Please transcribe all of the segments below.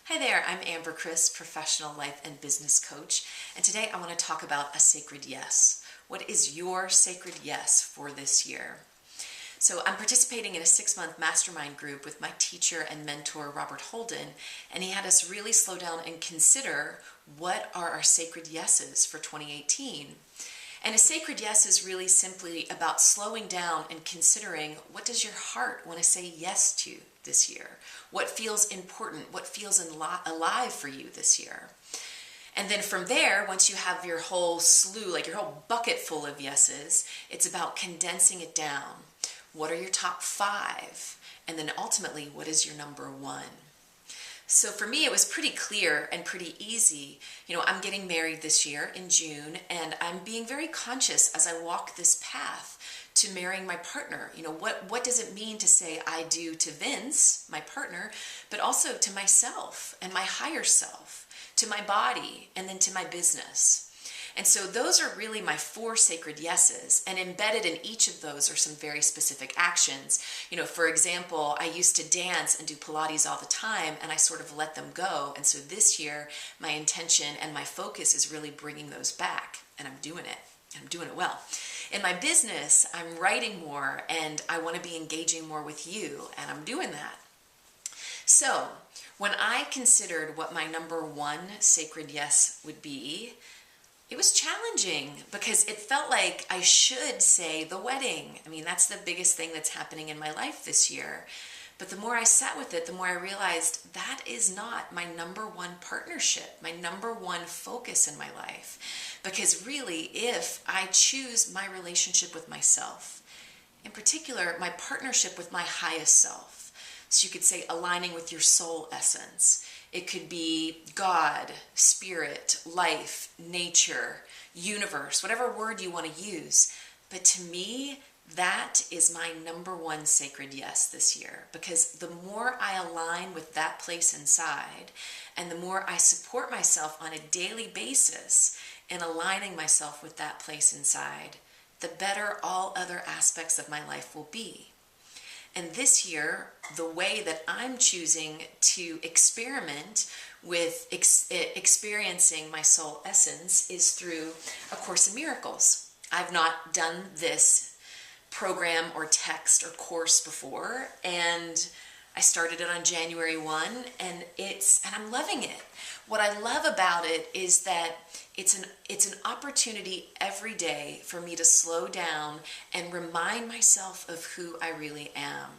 Hi there, I'm Amber Chris, professional life and business coach, and today I want to talk about a sacred yes. What is your sacred yes for this year? So I'm participating in a 6-month mastermind group with my teacher and mentor, Robert Holden, and he had us really slow down and consider what are our sacred yeses for 2018. And a sacred yes is really simply about slowing down and considering, what does your heart want to say yes to this year? What feels important? What feels alive for you this year? And then from there, once you have your whole slew, like your whole bucket full of yeses, it's about condensing it down. What are your top 5? And then ultimately, what is your number 1? So for me, it was pretty clear and pretty easy. I'm getting married this year in June, and I'm being very conscious as I walk this path to marrying my partner. What does it mean to say I do to Vince, my partner, but also to myself and my higher self, to my body, and then to my business. And so those are really my 4 sacred yeses, and embedded in each of those are some very specific actions. For example, I used to dance and do Pilates all the time, and I sort of let them go. And so this year, my intention and my focus is really bringing those back, and I'm doing it. I'm doing it well. In my business, I'm writing more, and I want to be engaging more with you, and I'm doing that. So when I considered what my number 1 sacred yes would be, it was challenging because it felt like I should say the wedding. That's the biggest thing that's happening in my life this year. But the more I sat with it, the more I realized that is not my number 1 partnership, my number 1 focus in my life. Because really, if I choose my relationship with myself, in particular, my partnership with my highest self, so you could say aligning with your soul essence. It could be God, spirit, life, nature, universe, whatever word you want to use. But to me, that is my number 1 sacred yes this year. Because the more I align with that place inside, and the more I support myself on a daily basis in aligning myself with that place inside, the better all other aspects of my life will be. And this year, the way that I'm choosing to experiment with experiencing my soul essence is through A Course in Miracles. I've not done this program or text or course before, and I started it on January 1, and I'm loving it. What I love about it is that it's an opportunity every day for me to slow down and remind myself of who I really am.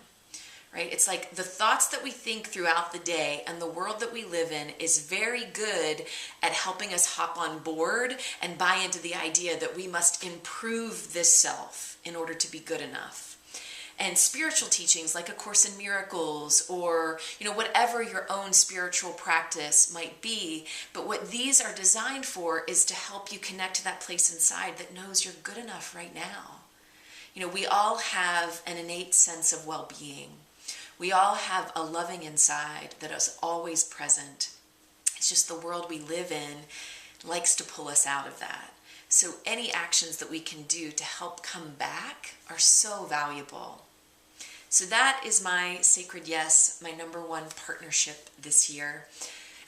Right? It's like the thoughts that we think throughout the day and the world that we live in is very good at helping us hop on board and buy into the idea that we must improve this self in order to be good enough. And spiritual teachings like A Course in Miracles or, whatever your own spiritual practice might be. But what these are designed for is to help you connect to that place inside that knows you're good enough right now. We all have an innate sense of well-being. We all have a loving inside that is always present. It's just the world we live in likes to pull us out of that. So any actions that we can do to help come back are so valuable. So that is my sacred yes, my number 1 partnership this year.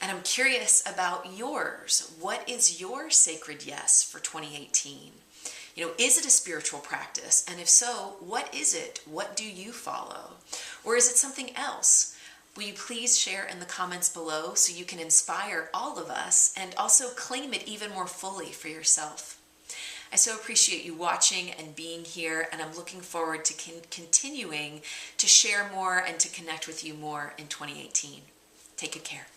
And I'm curious about yours. What is your sacred yes for 2018? Is it a spiritual practice? And if so, what is it? What do you follow? Or is it something else? Will you please share in the comments below so you can inspire all of us and also claim it even more fully for yourself? I so appreciate you watching and being here, and I'm looking forward to continuing to share more and to connect with you more in 2018. Take good care.